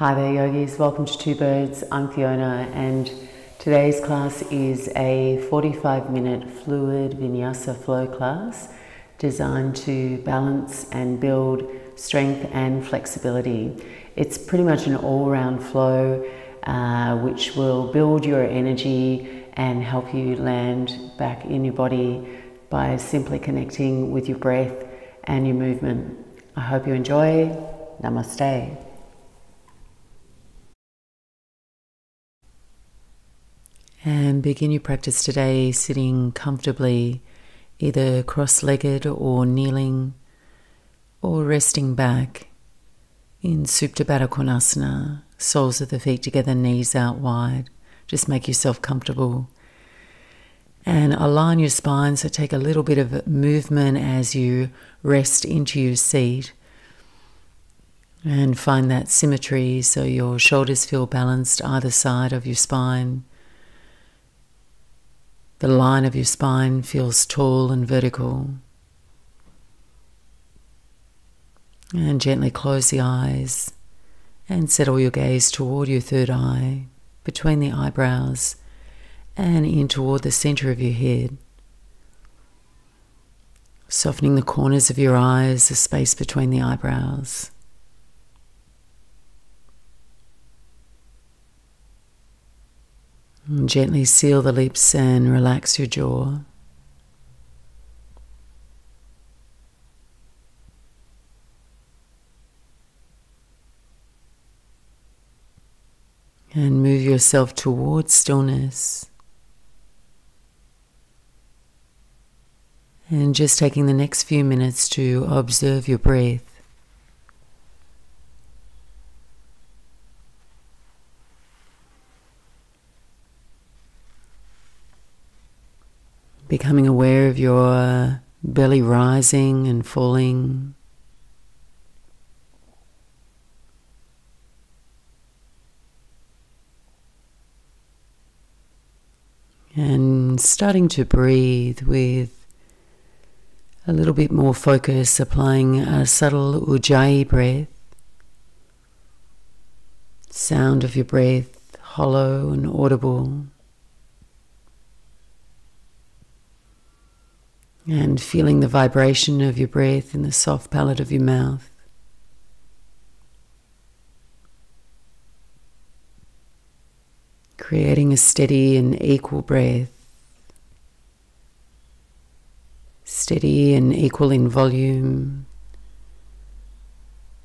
Hi there yogis, welcome to Two Birds. I'm Fiona and today's class is a 45-minute fluid Vinyasa flow class designed to balance and build strength and flexibility. It's pretty much an all-round flow which will build your energy and help you land back in your body by simply connecting with your breath and your movement. I hope you enjoy. Namaste. And begin your practice today sitting comfortably, either cross-legged or kneeling, or resting back in Supta Baddha Konasana, soles of the feet together, knees out wide. Just make yourself comfortable. And align your spine, so take a little bit of movement as you rest into your seat. And find that symmetry so your shoulders feel balanced either side of your spine. The line of your spine feels tall and vertical. And gently close the eyes and settle your gaze toward your third eye, between the eyebrows and in toward the center of your head. Softening the corners of your eyes, the space between the eyebrows. And gently seal the lips and relax your jaw. And move yourself towards stillness. And just taking the next few minutes to observe your breath. Becoming aware of your belly rising and falling. And starting to breathe with a little bit more focus, applying a subtle Ujjayi breath. Sound of your breath, hollow and audible. And feeling the vibration of your breath in the soft palate of your mouth. Creating a steady and equal breath. Steady and equal in volume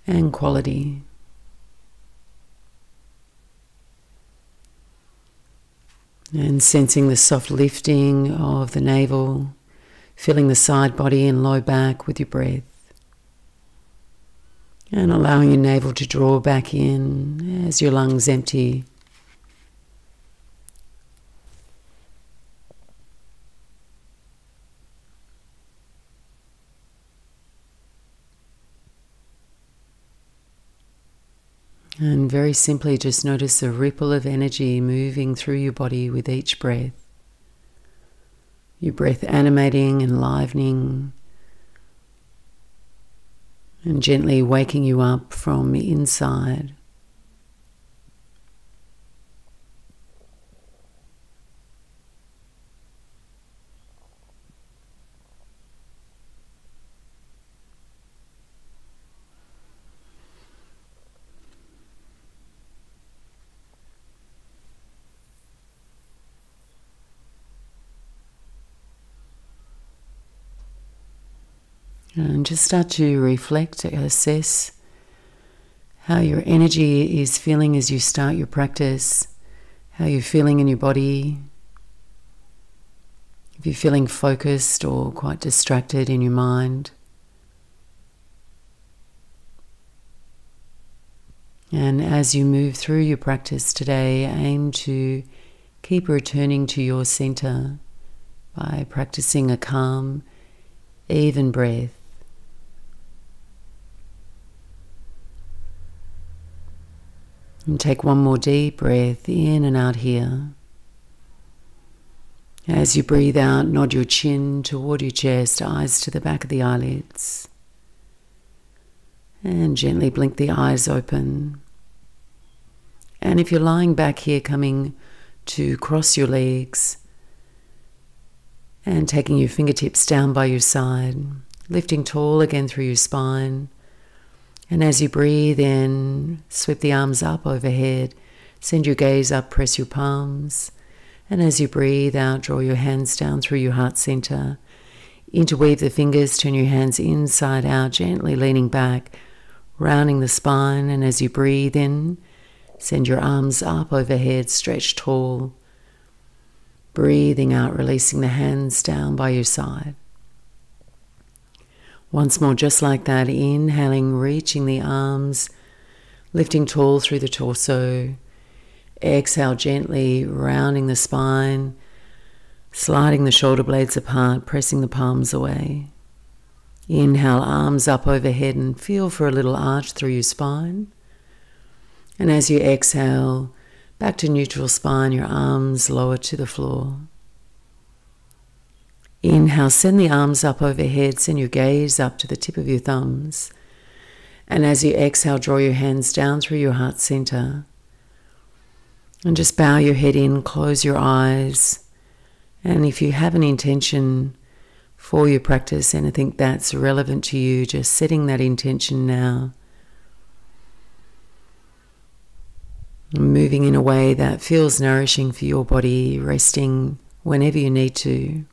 and quality. And sensing the soft lifting of the navel. Filling the side body and low back with your breath. And allowing your navel to draw back in as your lungs empty. And very simply just notice the ripple of energy moving through your body with each breath. Your breath animating, enlivening, and gently waking you up from the inside. And just start to reflect, assess how your energy is feeling as you start your practice, how you're feeling in your body, if you're feeling focused or quite distracted in your mind. And as you move through your practice today, aim to keep returning to your center by practicing a calm, even breath. And take one more deep breath in and out here. As you breathe out, nod your chin toward your chest, eyes to the back of the eyelids. And gently blink the eyes open. And if you're lying back here, coming to cross your legs and taking your fingertips down by your side, lifting tall again through your spine. And as you breathe in, sweep the arms up overhead, send your gaze up, press your palms. And as you breathe out, draw your hands down through your heart center. Interweave the fingers, turn your hands inside out, gently leaning back, rounding the spine. And as you breathe in, send your arms up overhead, stretch tall. Breathing out, releasing the hands down by your side. Once more, just like that, inhaling, reaching the arms, lifting tall through the torso. Exhale, gently rounding the spine, sliding the shoulder blades apart, pressing the palms away. Inhale, arms up overhead and feel for a little arch through your spine. And as you exhale, back to neutral spine, your arms lower to the floor. Inhale, send the arms up overhead, send your gaze up to the tip of your thumbs. And as you exhale, draw your hands down through your heart center. And just bow your head in, close your eyes. And if you have an intention for your practice, anything that's relevant to you, just setting that intention now. Moving in a way that feels nourishing for your body, resting whenever you need to.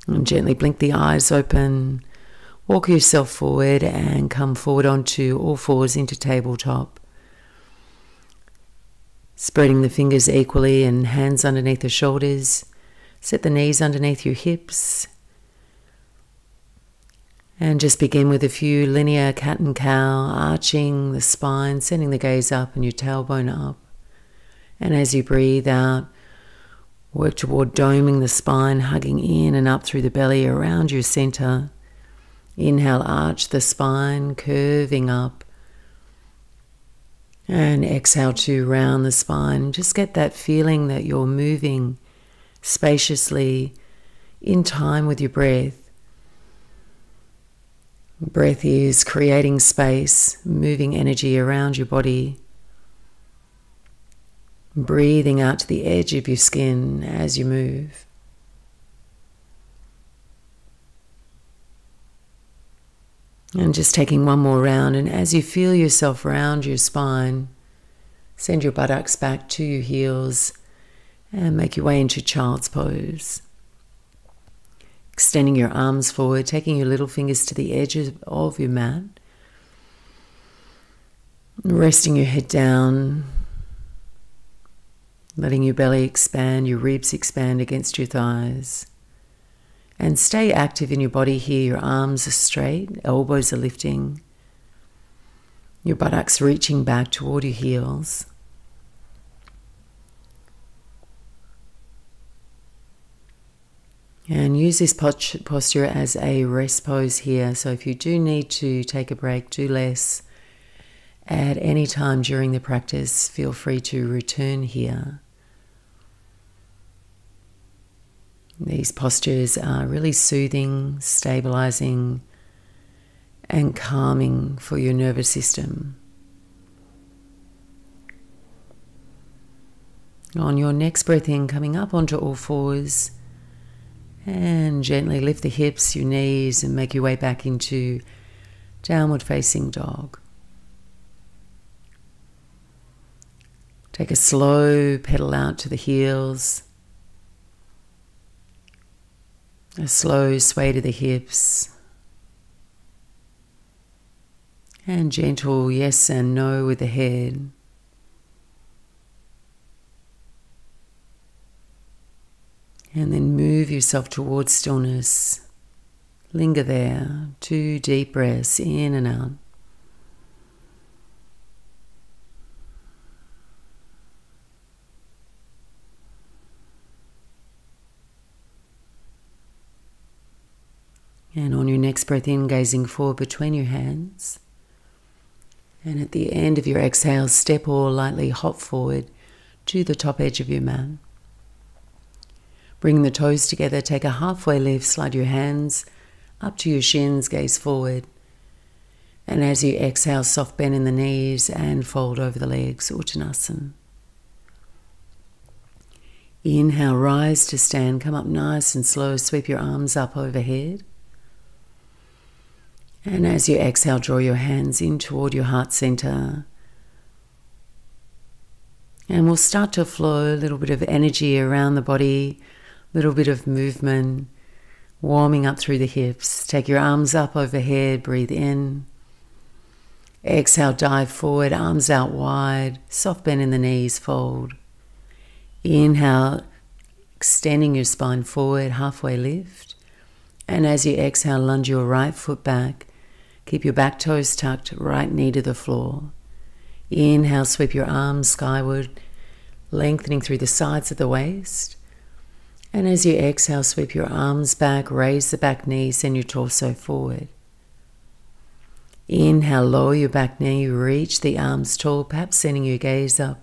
And gently blink the eyes open, walk yourself forward and come forward onto all fours into tabletop. Spreading the fingers equally and hands underneath the shoulders. Set the knees underneath your hips. And just begin with a few linear cat and cow, arching the spine, sending the gaze up and your tailbone up. And as you breathe out, work toward doming the spine, hugging in and up through the belly around your center. Inhale, arch the spine, curving up. And exhale to round the spine. Just get that feeling that you're moving spaciously in time with your breath. Breath is creating space, moving energy around your body. Breathing out to the edge of your skin as you move. And just taking one more round, and as you feel yourself round your spine, send your buttocks back to your heels and make your way into child's pose. Extending your arms forward, taking your little fingers to the edges of your mat. Resting your head down, letting your belly expand, your ribs expand against your thighs. And stay active in your body here. Your arms are straight, elbows are lifting. Your buttocks reaching back toward your heels. And use this posture as a rest pose here. So if you do need to take a break, do less. At any time during the practice, feel free to return here. These postures are really soothing, stabilizing, and calming for your nervous system. On your next breath in, coming up onto all fours, and gently lift the hips, your knees, and make your way back into downward facing dog. Take a slow pedal out to the heels. A slow sway to the hips. And gentle yes and no with the head. And then move yourself towards stillness. Linger there. 2 deep breaths in and out. And on your next breath in, gazing forward between your hands. And at the end of your exhale, step or lightly hop forward to the top edge of your mat. Bring the toes together, take a halfway lift, slide your hands up to your shins, gaze forward. And as you exhale, soft bend in the knees and fold over the legs, Uttanasana. Inhale, rise to stand, come up nice and slow, sweep your arms up overhead. And as you exhale, draw your hands in toward your heart center. And we'll start to flow, a little bit of energy around the body, a little bit of movement, warming up through the hips. Take your arms up overhead, breathe in. Exhale, dive forward, arms out wide, soft bend in the knees, fold. Inhale, extending your spine forward, halfway lift. And as you exhale, lunge your right foot back. Keep your back toes tucked, right knee to the floor. Inhale, sweep your arms skyward, lengthening through the sides of the waist. And as you exhale, sweep your arms back, raise the back knee, send your torso forward. Inhale, lower your back knee, reach the arms tall, perhaps sending your gaze up.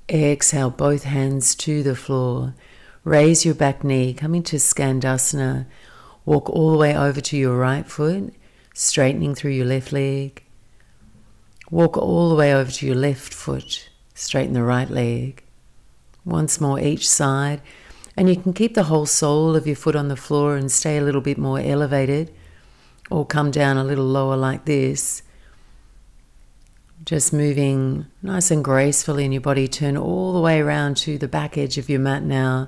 Exhale, both hands to the floor. Raise your back knee, come into Skandasana. Walk all the way over to your right foot, straightening through your left leg. Walk all the way over to your left foot, straighten the right leg. Once more each side. And you can keep the whole sole of your foot on the floor and stay a little bit more elevated, or come down a little lower like this. Just moving nice and gracefully in your body. Turn all the way around to the back edge of your mat now.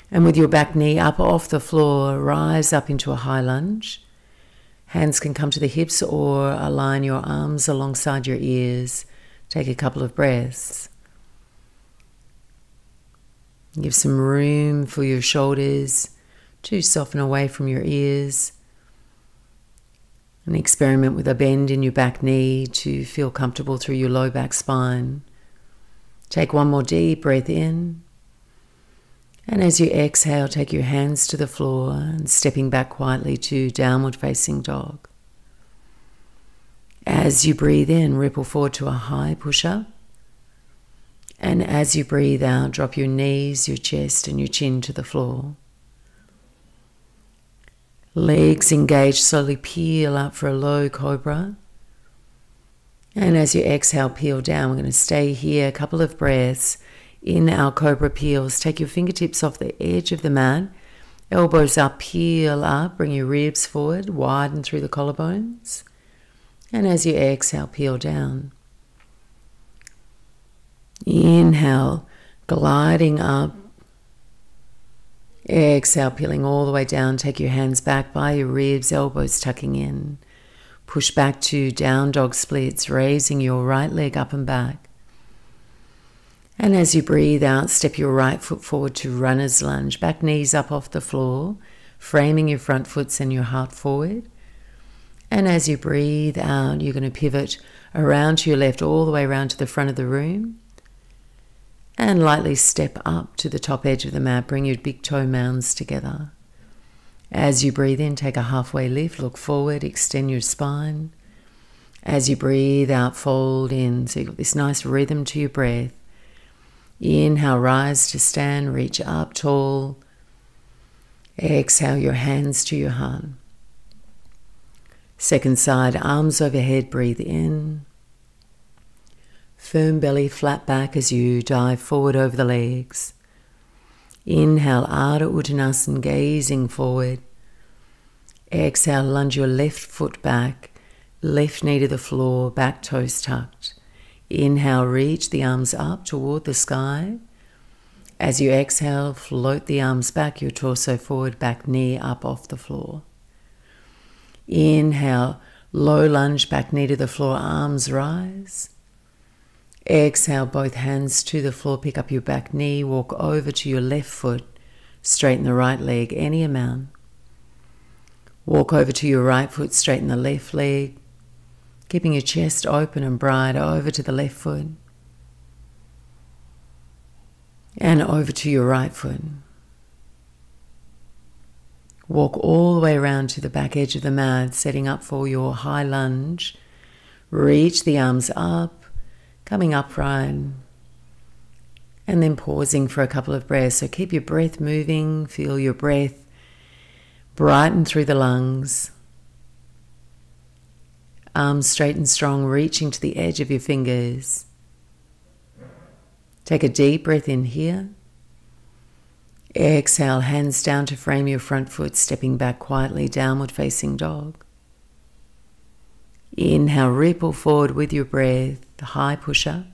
And with your back knee up off the floor, rise up into a high lunge. Hands can come to the hips or align your arms alongside your ears. Take a couple of breaths. Give some room for your shoulders to soften away from your ears. And experiment with a bend in your back knee to feel comfortable through your low back spine. Take one more deep breath in. And as you exhale, take your hands to the floor and stepping back quietly to downward facing dog. As you breathe in, ripple forward to a high push-up. And as you breathe out, drop your knees, your chest and your chin to the floor. Legs engaged, slowly peel up for a low cobra. And as you exhale, peel down. We're going to stay here a couple of breaths in our cobra peels. Take your fingertips off the edge of the mat. Elbows up, peel up. Bring your ribs forward, widen through the collarbones. And as you exhale, peel down. Inhale, gliding up. Exhale, peeling all the way down. Take your hands back by your ribs, elbows tucking in. Push back to down dog splits, raising your right leg up and back. And as you breathe out, step your right foot forward to runner's lunge. Back knees up off the floor, framing your front foot, send your heart forward. And as you breathe out, you're going to pivot around to your left, all the way around to the front of the room. And lightly step up to the top edge of the mat. Bring your big toe mounds together. As you breathe in, take a halfway lift. Look forward, extend your spine. As you breathe out, fold in. So you've got this nice rhythm to your breath. Inhale, rise to stand, reach up tall. Exhale, your hands to your heart. Second side, arms overhead, breathe in. Firm belly, flat back as you dive forward over the legs. Inhale, Ardha Uttanasana, gazing forward. Exhale, lunge your left foot back, left knee to the floor, back toes tucked. Inhale, reach the arms up toward the sky. As you exhale, float the arms back, your torso forward, back knee up off the floor. Inhale, low lunge, back knee to the floor, arms rise. Exhale, both hands to the floor, pick up your back knee, walk over to your left foot, straighten the right leg, any amount. Walk over to your right foot, straighten the left leg, keeping your chest open and bright, over to the left foot. And over to your right foot. Walk all the way around to the back edge of the mat, setting up for your high lunge. Reach the arms up, coming upright, and then pausing for a couple of breaths. So keep your breath moving, feel your breath brighten through the lungs. Arms straight and strong, reaching to the edge of your fingers. Take a deep breath in here. Exhale, hands down to frame your front foot, stepping back quietly, downward facing dog. Inhale, ripple forward with your breath, high push-up.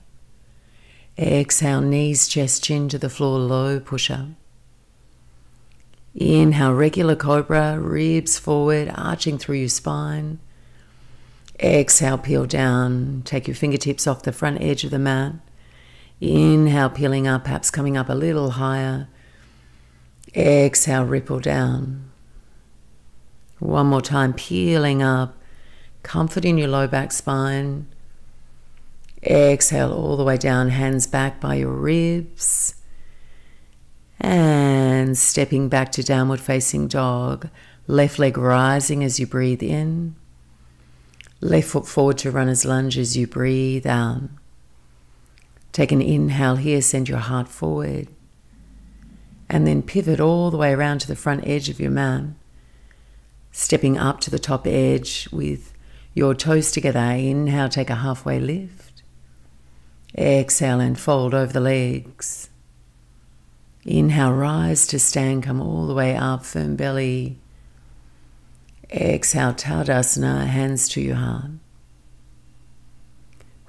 Exhale, knees, chest, chin to the floor, low push-up. Inhale, regular cobra, ribs forward, arching through your spine. Exhale, peel down, take your fingertips off the front edge of the mat. Inhale, peeling up, perhaps coming up a little higher. Exhale, ripple down. One more time, peeling up, comfort in your low back spine. Exhale all the way down, hands back by your ribs. And stepping back to downward facing dog. Left leg rising as you breathe in. Left foot forward to runner's lunge as you breathe out. Take an inhale here, send your heart forward. And then pivot all the way around to the front edge of your mat. Stepping up to the top edge with your toes together. Inhale, take a halfway lift. Exhale and fold over the legs. Inhale, rise to stand, come all the way up, firm belly. Exhale, Tadasana, hands to your heart.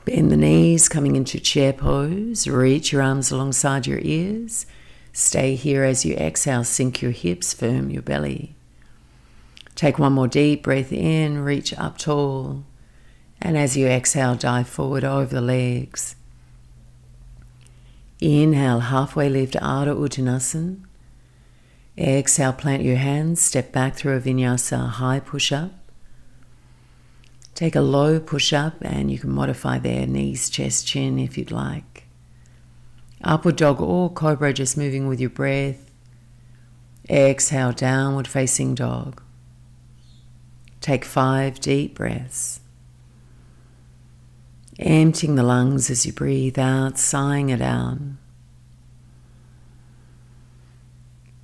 Bend the knees, coming into chair pose. Reach your arms alongside your ears. Stay here as you exhale, sink your hips, firm your belly. Take one more deep breath in, reach up tall. And as you exhale, dive forward over the legs. Inhale, halfway lift, Ardha Uttanasana. Exhale, plant your hands, step back through a Vinyasa, high push-up. Take a low push-up and you can modify there, knees, chest, chin if you'd like. Upward dog or cobra, just moving with your breath. Exhale, downward facing dog. Take 5 deep breaths. Emptying the lungs as you breathe out, sighing it out.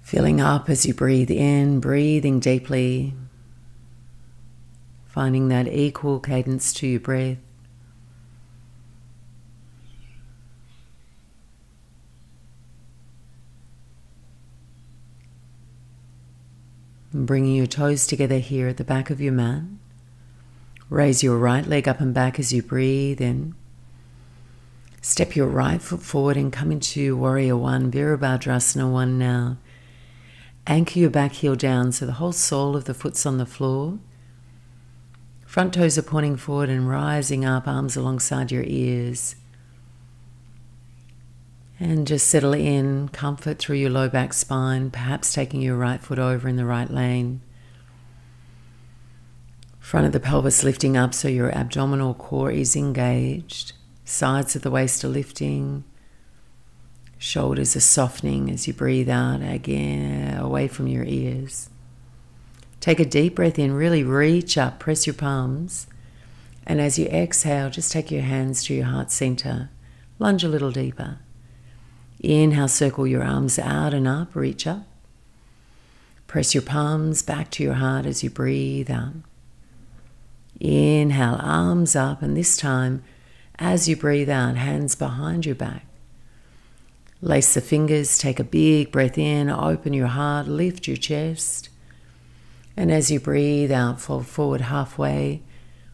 Filling up as you breathe in, breathing deeply. Finding that equal cadence to your breath. And bringing your toes together here at the back of your mat. Raise your right leg up and back as you breathe in. Step your right foot forward and come into Warrior One, Virabhadrasana 1 now. Anchor your back heel down so the whole sole of the foot's on the floor. Front toes are pointing forward and rising up, arms alongside your ears. And just settle in, comfort through your low back spine, perhaps taking your right foot over in the right lane. Front of the pelvis lifting up so your abdominal core is engaged. Sides of the waist are lifting. Shoulders are softening as you breathe out again, away from your ears. Take a deep breath in, really reach up, press your palms. And as you exhale, just take your hands to your heart center. Lunge a little deeper. Inhale, circle your arms out and up, reach up. Press your palms back to your heart as you breathe out. Inhale, arms up, and this time, as you breathe out, hands behind your back. Lace the fingers, take a big breath in, open your heart, lift your chest. And as you breathe out, fold forward halfway,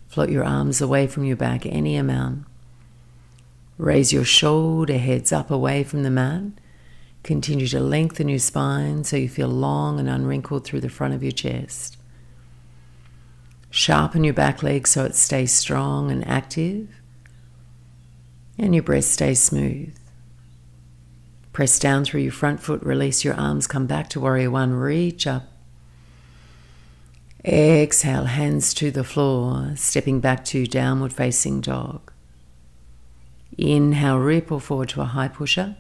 float your arms away from your back any amount. Raise your shoulder heads up away from the mat. Continue to lengthen your spine so you feel long and unwrinkled through the front of your chest. Sharpen your back leg so it stays strong and active. And your breath stays smooth. Press down through your front foot, release your arms, come back to Warrior One, reach up. Exhale, hands to the floor, stepping back to downward facing dog. Inhale, ripple forward to a high push-up.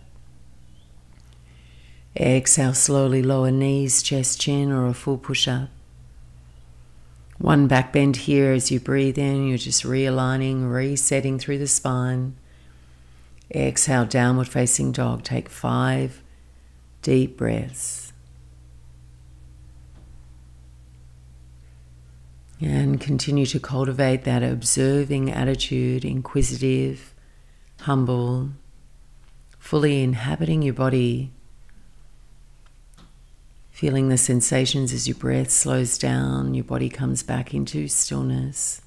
Exhale, slowly lower knees, chest, chin, or a full push-up. One back bend here as you breathe in, you're just realigning, resetting through the spine. Exhale, downward facing dog. Take 5 deep breaths. And continue to cultivate that observing attitude, inquisitive, humble, fully inhabiting your body, feeling the sensations as your breath slows down, your body comes back into stillness.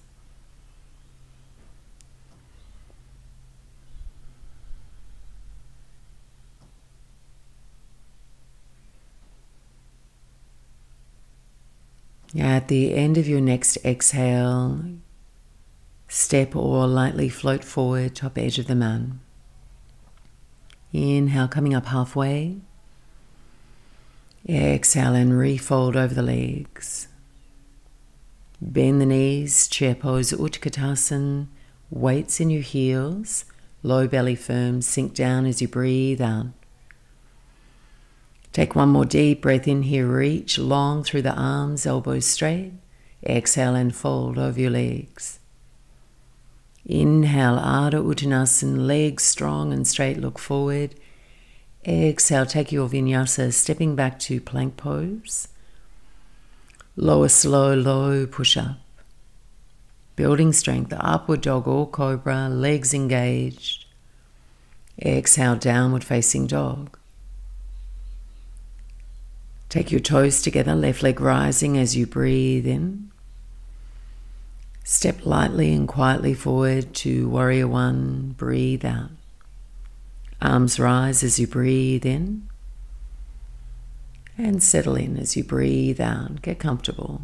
At the end of your next exhale, step or lightly float forward, top edge of the mat. Inhale, coming up halfway. Exhale and refold over the legs. Bend the knees, chair pose, Utkatasana, weights in your heels, low belly firm, sink down as you breathe out. Take one more deep breath in here, reach long through the arms, elbows straight. Exhale and fold over your legs. Inhale, Ardha Uttanasana, legs strong and straight, look forward. Exhale, take your Vinyasa, stepping back to plank pose. Lower slow, low push up. Building strength, upward dog or cobra, legs engaged. Exhale, downward facing dog. Take your toes together, left leg rising as you breathe in. Step lightly and quietly forward to warrior one, breathe out. Arms rise as you breathe in. And settle in as you breathe out, get comfortable.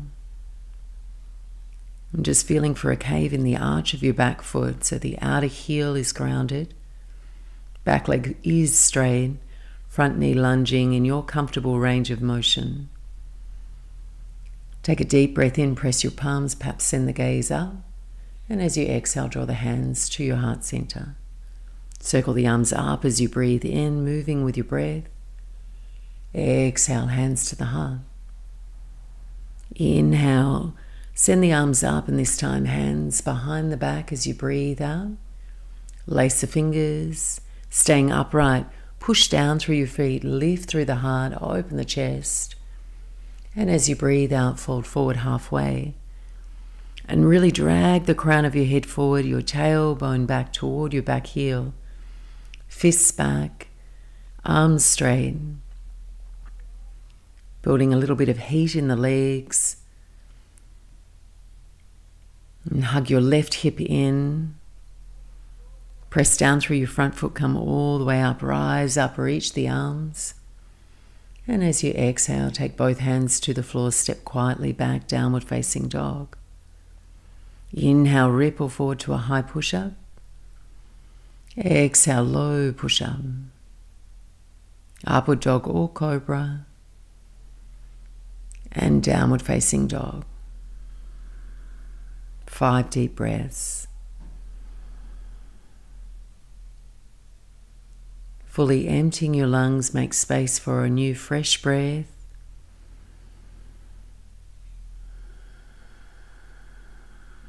I'm just feeling for a cave in the arch of your back foot so the outer heel is grounded. Back leg is straight. Front knee lunging in your comfortable range of motion. Take a deep breath in, press your palms, perhaps send the gaze up. And as you exhale, draw the hands to your heart center. Circle the arms up as you breathe in, moving with your breath. Exhale, hands to the heart. Inhale, send the arms up, and this time hands behind the back as you breathe out. Lace the fingers, staying upright. Push down through your feet, lift through the heart, open the chest. And as you breathe out, fold forward halfway. And really drag the crown of your head forward, your tailbone back toward your back heel. Fists back, arms straight. Building a little bit of heat in the legs. And hug your left hip in. Press down through your front foot, come all the way up, rise up, reach the arms. And as you exhale, take both hands to the floor, step quietly back, downward facing dog. Inhale, ripple forward to a high push-up. Exhale, low push-up. Upward dog or cobra. And downward facing dog. 5 deep breaths. Fully emptying your lungs, make space for a new fresh breath.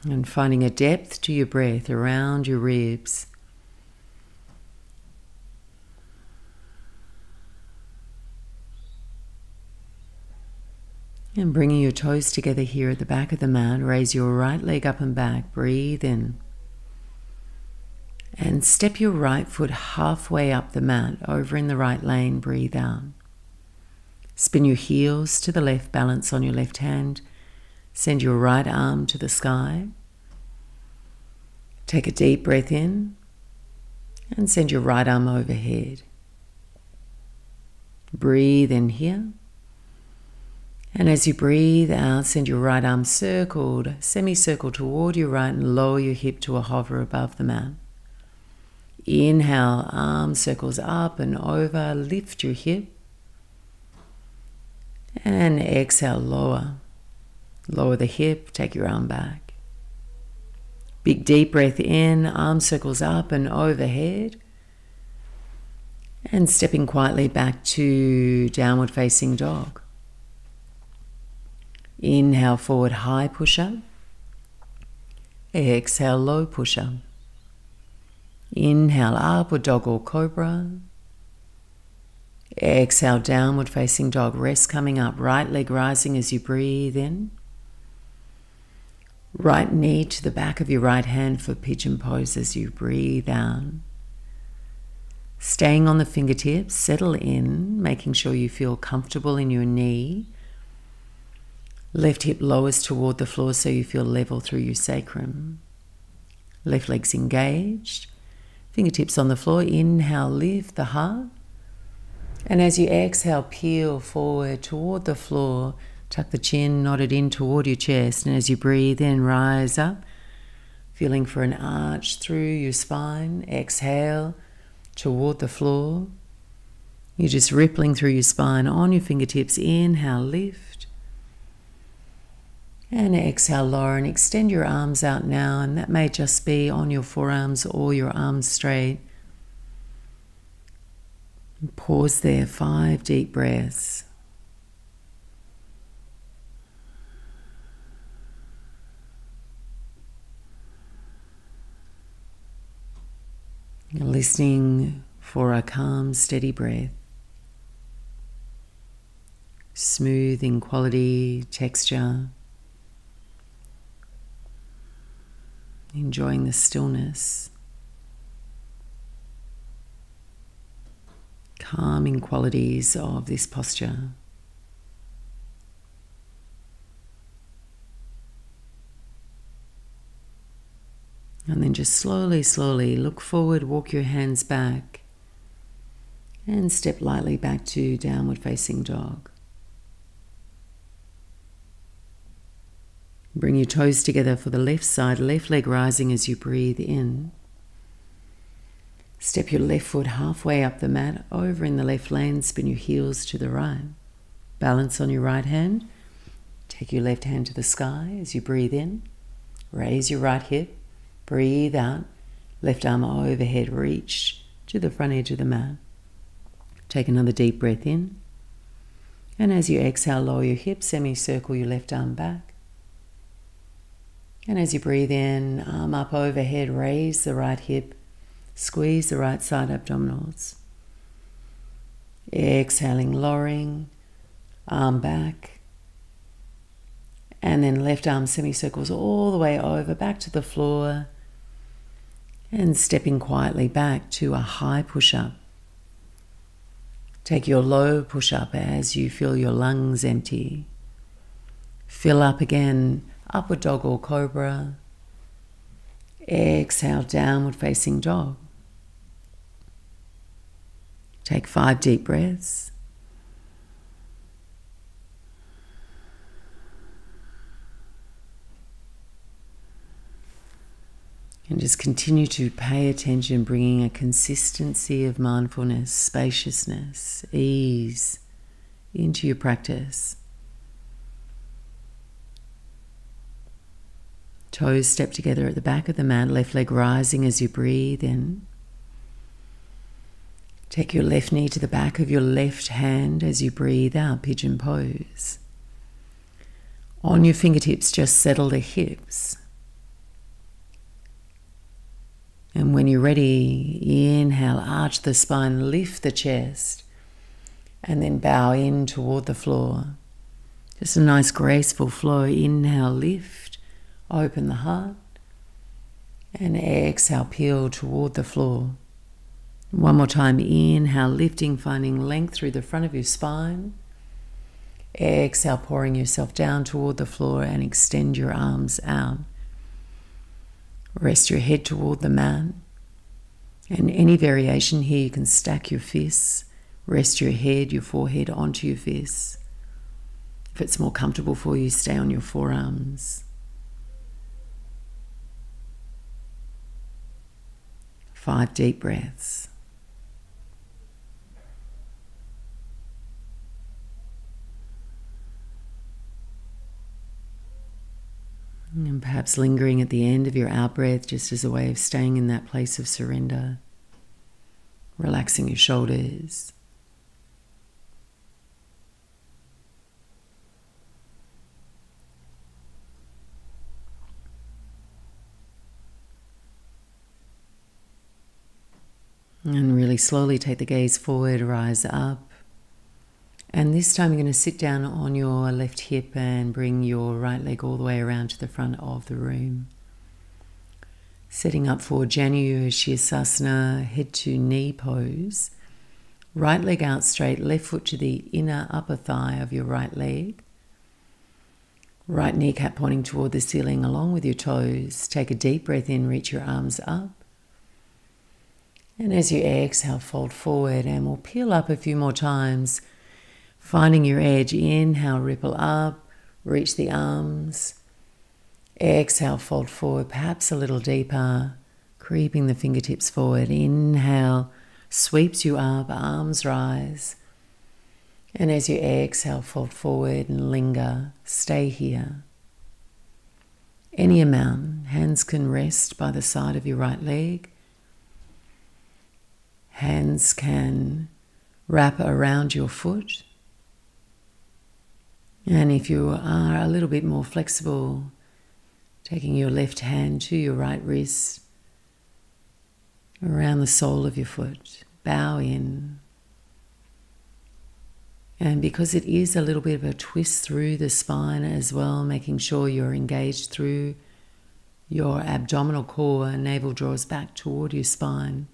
And finding a depth to your breath around your ribs. And bringing your toes together here at the back of the mat, raise your right leg up and back, breathe in. And step your right foot halfway up the mat, over in the right lane, breathe out. Spin your heels to the left, balance on your left hand. Send your right arm to the sky. Take a deep breath in and send your right arm overhead. Breathe in here. And as you breathe out, send your right arm circled, semicircle toward your right and lower your hip to a hover above the mat. Inhale, arm circles up and over, lift your hip. And exhale, lower. Lower the hip, take your arm back. Big deep breath in, arm circles up and overhead. And stepping quietly back to downward facing dog. Inhale, forward high push-up. Exhale, low push-up. Inhale, upward dog or cobra. Exhale, downward facing dog. Rest coming up, right leg rising as you breathe in. Right knee to the back of your right hand for pigeon pose as you breathe out. Staying on the fingertips, settle in, making sure you feel comfortable in your knee. Left hip lowers toward the floor so you feel level through your sacrum. Left leg's engaged. Fingertips on the floor. Inhale, lift the heart. And as you exhale, peel forward toward the floor. Tuck the chin, nod it in toward your chest. And as you breathe in, rise up. Feeling for an arch through your spine. Exhale toward the floor. You're just rippling through your spine on your fingertips. Inhale, lift. And exhale, lower, and extend your arms out now. And that may just be on your forearms or your arms straight. And pause there, 5 deep breaths. You're listening for a calm, steady breath. Smooth in quality, texture. Enjoying the stillness. Calming qualities of this posture. And then just slowly, slowly look forward, walk your hands back, and step lightly back to downward facing dog. Bring your toes together for the left side, left leg rising as you breathe in. Step your left foot halfway up the mat, over in the left lane, spin your heels to the right. Balance on your right hand. Take your left hand to the sky as you breathe in. Raise your right hip. Breathe out, left arm overhead, reach to the front edge of the mat. Take another deep breath in. And as you exhale, lower your hips, semicircle your left arm back. And as you breathe in, arm up overhead, raise the right hip, squeeze the right side abdominals. Exhaling, lowering, arm back. And then left arm semicircles all the way over, back to the floor. And stepping quietly back to a high push-up. Take your low push-up as you feel your lungs empty. Fill up again, upward dog or cobra. Exhale, downward facing dog. Take 5 deep breaths. And just continue to pay attention, bringing a consistency of mindfulness, spaciousness, ease into your practice. Toes step together at the back of the mat, left leg rising as you breathe in. Take your left knee to the back of your left hand as you breathe out, pigeon pose. On your fingertips, just settle the hips. And when you're ready, inhale, arch the spine, lift the chest, and then bow in toward the floor. Just a nice graceful flow. Inhale, lift, open the heart, and exhale, peel toward the floor. One more time, inhale, lifting, finding length through the front of your spine. Exhale, pouring yourself down toward the floor and extend your arms out. Rest your head toward the mat. And any variation here, you can stack your fists. Rest your head, your forehead onto your fists. If it's more comfortable for you, stay on your forearms. 5 deep breaths. And perhaps lingering at the end of your out-breath, just as a way of staying in that place of surrender. Relaxing your shoulders. And really slowly take the gaze forward, rise up, And this time you're going to sit down on your left hip and bring your right leg all the way around to the front of the room. Setting up for Janu Shirshasana, head to knee pose. Right leg out straight, left foot to the inner upper thigh of your right leg. Right kneecap pointing toward the ceiling along with your toes. Take a deep breath in, reach your arms up. And as you exhale, fold forward, and we'll peel up a few more times. Finding your edge, inhale, ripple up, reach the arms. Exhale, fold forward, perhaps a little deeper, creeping the fingertips forward. Inhale, sweeps you up, arms rise. And as you exhale, fold forward and linger, stay here. Any amount, hands can rest by the side of your right leg. Hands can wrap around your foot. And if you are a little bit more flexible, taking your left hand to your right wrist, around the sole of your foot, bow in. And because it is a little bit of a twist through the spine as well, making sure you're engaged through your abdominal core, navel draws back toward your spine.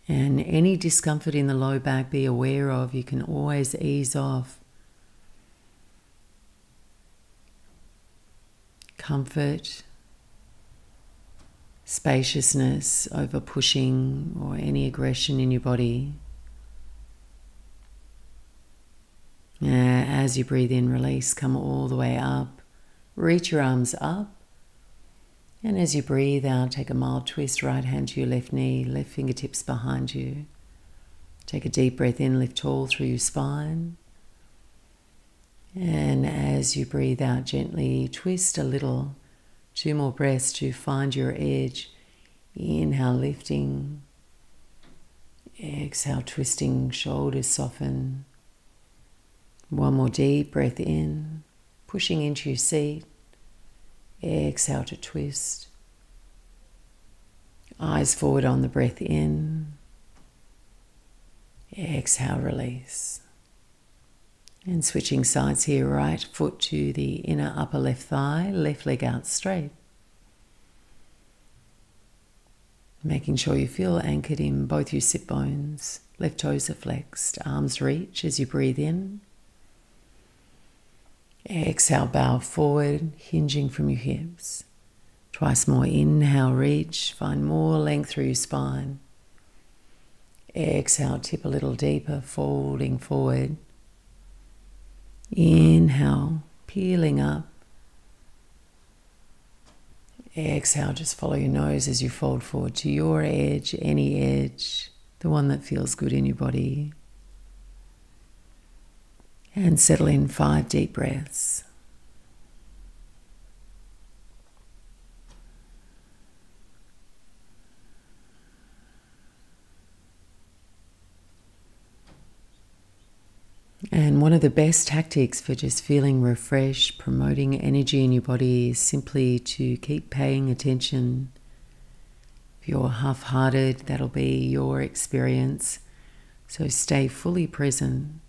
And any discomfort in the low back, be aware of. You can always ease off. Comfort, spaciousness over pushing or any aggression in your body. As you breathe in, release, come all the way up. Reach your arms up. And as you breathe out, take a mild twist, right hand to your left knee, left fingertips behind you. Take a deep breath in, lift tall through your spine. And as you breathe out, gently twist a little. 2 more breaths to find your edge. Inhale, lifting. Exhale, twisting, shoulders soften. 1 more deep breath in, pushing into your seat. Exhale to twist. Eyes forward on the breath in. Exhale, release. And switching sides here, right foot to the inner upper left thigh, left leg out straight. Making sure you feel anchored in both your sit bones. Left toes are flexed, arms reach as you breathe in. Exhale, bow forward, hinging from your hips. Twice more, inhale, reach, find more length through your spine. Exhale, tip a little deeper, folding forward. Inhale, peeling up. Exhale, just follow your nose as you fold forward to your edge, any edge, the one that feels good in your body. And settle in 5 deep breaths. And one of the best tactics for just feeling refreshed, promoting energy in your body is simply to keep paying attention. If you're half-hearted, that'll be your experience. So stay fully present,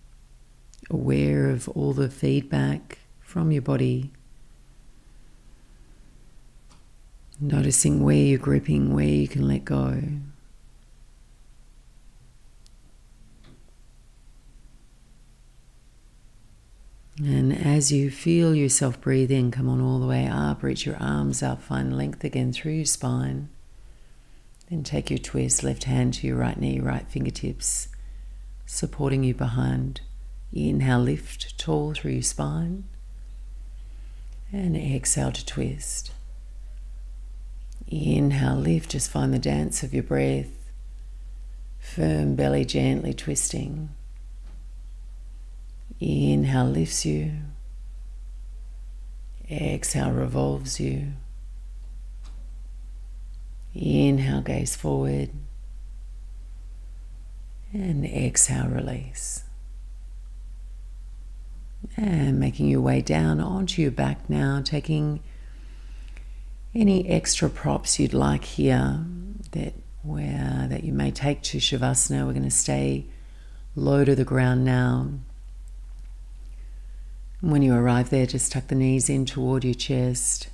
aware of all the feedback from your body. Noticing where you're gripping, where you can let go. And as you feel yourself breathe in, come on all the way up, reach your arms up, find length again through your spine. Then take your twist, left hand to your right knee, right fingertips supporting you behind. Inhale, lift tall through your spine. And exhale to twist. Inhale, lift, just find the dance of your breath. Firm belly gently twisting. Inhale lifts you. Exhale revolves you. Inhale, gaze forward. And exhale, release. And making your way down onto your back now, taking any extra props you'd like here that that you may take to shavasana. We're going to stay low to the ground now. And when you arrive there, just tuck the knees in toward your chest.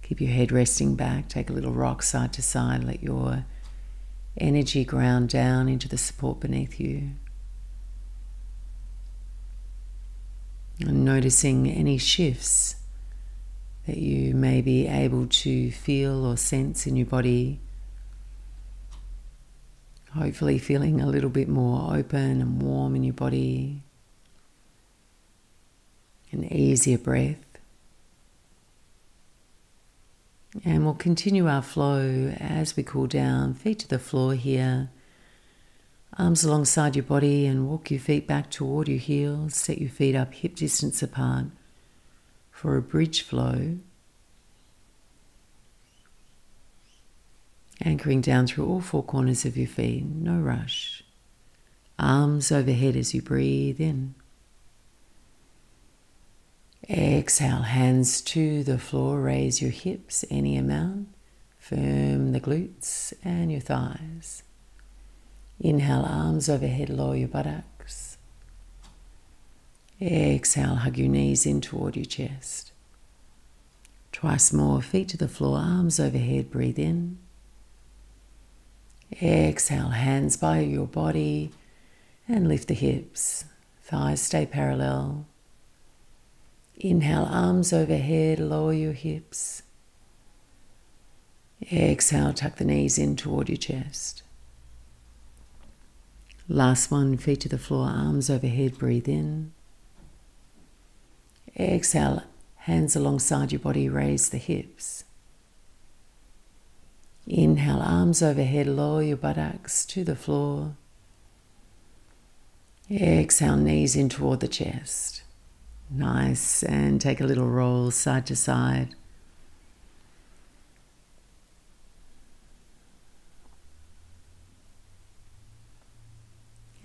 Keep your head resting back. Take a little rock side to side. Let your energy ground down into the support beneath you. And noticing any shifts that you may be able to feel or sense in your body. Hopefully feeling a little bit more open and warm in your body. An easier breath. And we'll continue our flow as we cool down. Feet to the floor here. Arms alongside your body and walk your feet back toward your heels. Set your feet up hip distance apart for a bridge flow. Anchoring down through all four corners of your feet. No rush. Arms overhead as you breathe in. Exhale, hands to the floor, raise your hips any amount, firm the glutes and your thighs. Inhale, arms overhead, lower your buttocks. Exhale, hug your knees in toward your chest. Twice more, feet to the floor, arms overhead, breathe in. Exhale, hands by your body and lift the hips, thighs stay parallel. Inhale, arms overhead, lower your hips. Exhale, tuck the knees in toward your chest. Last one, feet to the floor, arms overhead, breathe in. Exhale, hands alongside your body, raise the hips. Inhale, arms overhead, lower your buttocks to the floor. Exhale, knees in toward the chest. Nice, and take a little roll side to side.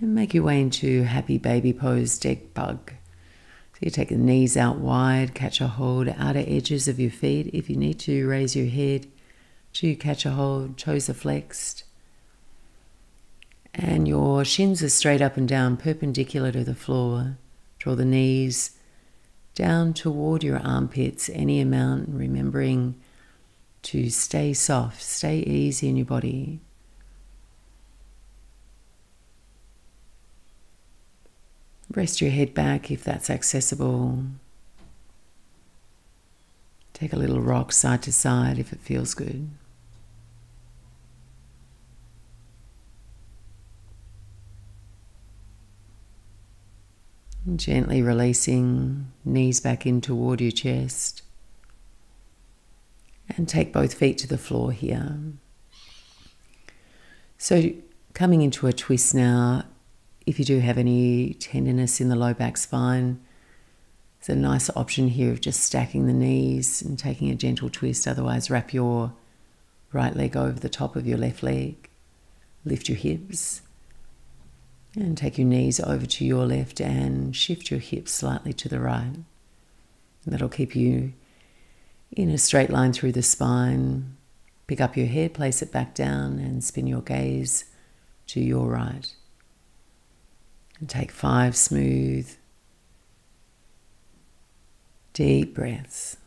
And make your way into happy baby pose, deck bug. So you take the knees out wide, catch a hold, outer edges of your feet. If you need to, raise your head to catch a hold, toes are flexed. And your shins are straight up and down, perpendicular to the floor. Draw the knees down toward your armpits, any amount, remembering to stay soft, stay easy in your body. Rest your head back if that's accessible. Take a little rock side to side if it feels good. And gently releasing, knees back in toward your chest. And take both feet to the floor here. So coming into a twist now, if you do have any tenderness in the low back spine, it's a nice option here of just stacking the knees and taking a gentle twist. Otherwise, wrap your right leg over the top of your left leg. Lift your hips. And take your knees over to your left and shift your hips slightly to the right. And that'll keep you in a straight line through the spine. Pick up your head, place it back down and spin your gaze to your right. And take 5 smooth, deep breaths.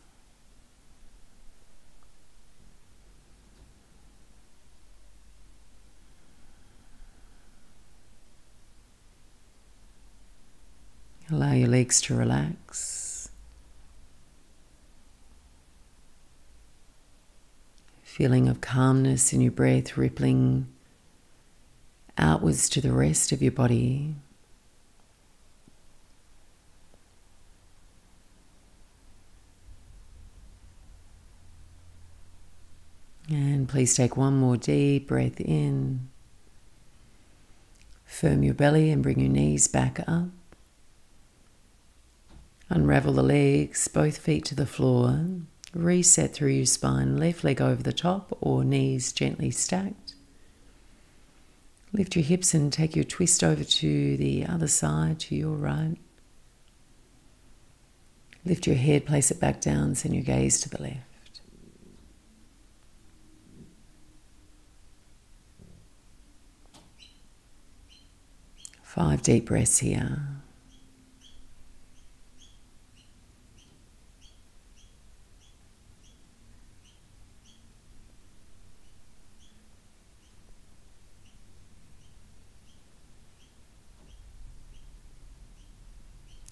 Allow your legs to relax. Feeling of calmness in your breath rippling outwards to the rest of your body. And please take one more deep breath in. Firm your belly and bring your knees back up. Unravel the legs, both feet to the floor. Reset through your spine, left leg over the top or knees gently stacked. Lift your hips and take your twist over to the other side, to your right. Lift your head, place it back down, send your gaze to the left. 5 deep breaths here.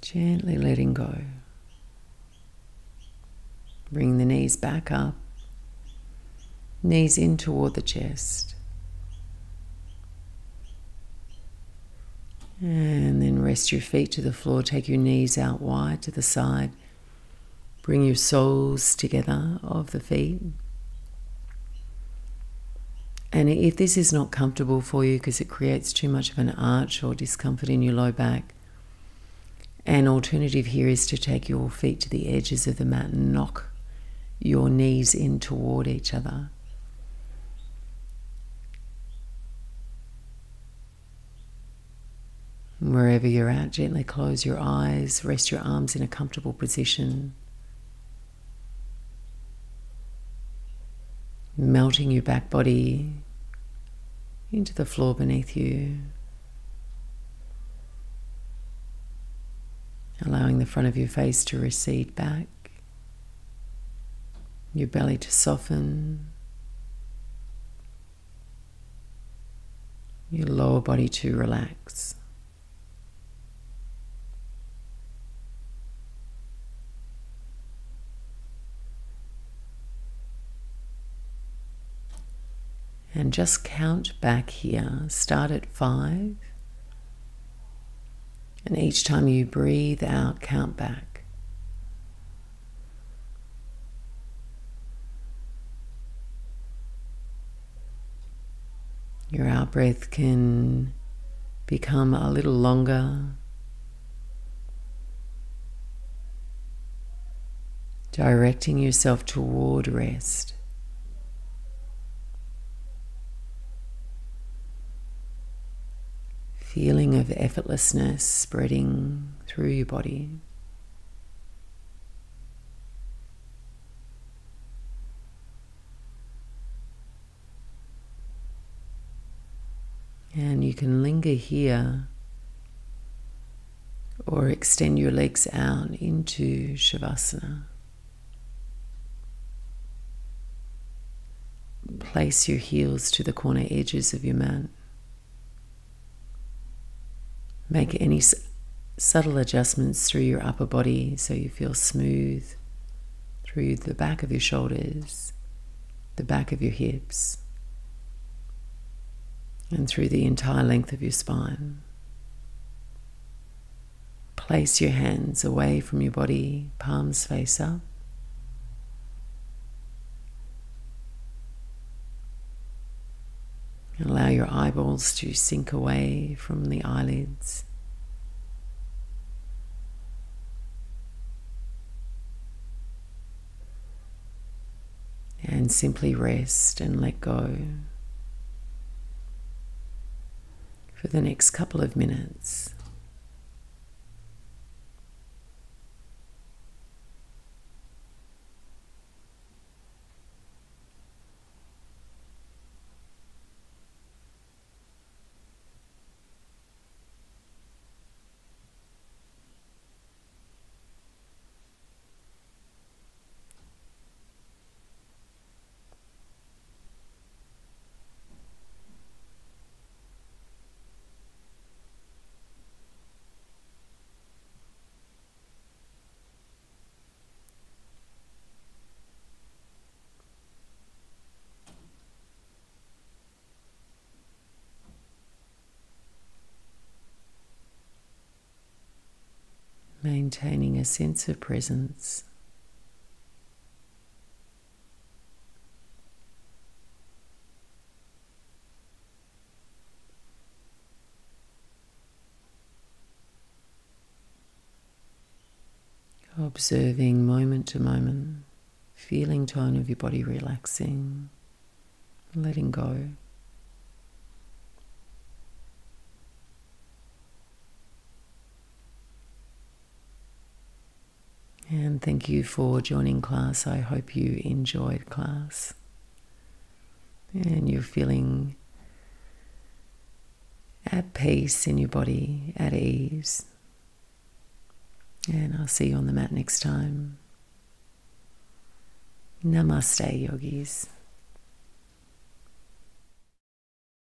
Gently letting go. Bring the knees back up, knees in toward the chest. And then rest your feet to the floor, take your knees out wide to the side. Bring your soles together of the feet. And if this is not comfortable for you because it creates too much of an arch or discomfort in your low back, an alternative here is to take your feet to the edges of the mat and knock your knees in toward each other. Wherever you're at, gently close your eyes, rest your arms in a comfortable position. Melting your back body into the floor beneath you. Allowing the front of your face to recede back, your belly to soften, your lower body to relax. And just count back here. Start at 5. And each time you breathe out, count back. Your out breath can become a little longer. Directing yourself toward rest. Feeling of effortlessness spreading through your body. And you can linger here or extend your legs out into shavasana. Place your heels to the corner edges of your mat. Make any subtle adjustments through your upper body so you feel smooth through the back of your shoulders, the back of your hips, and through the entire length of your spine. Place your hands away from your body, palms face up. Allow your eyeballs to sink away from the eyelids. And simply rest and let go for the next couple of minutes. Maintaining a sense of presence. Observing moment to moment, feeling tone of your body relaxing, letting go. And thank you for joining class. I hope you enjoyed class. And you're feeling at peace in your body, at ease. And I'll see you on the mat next time. Namaste, yogis.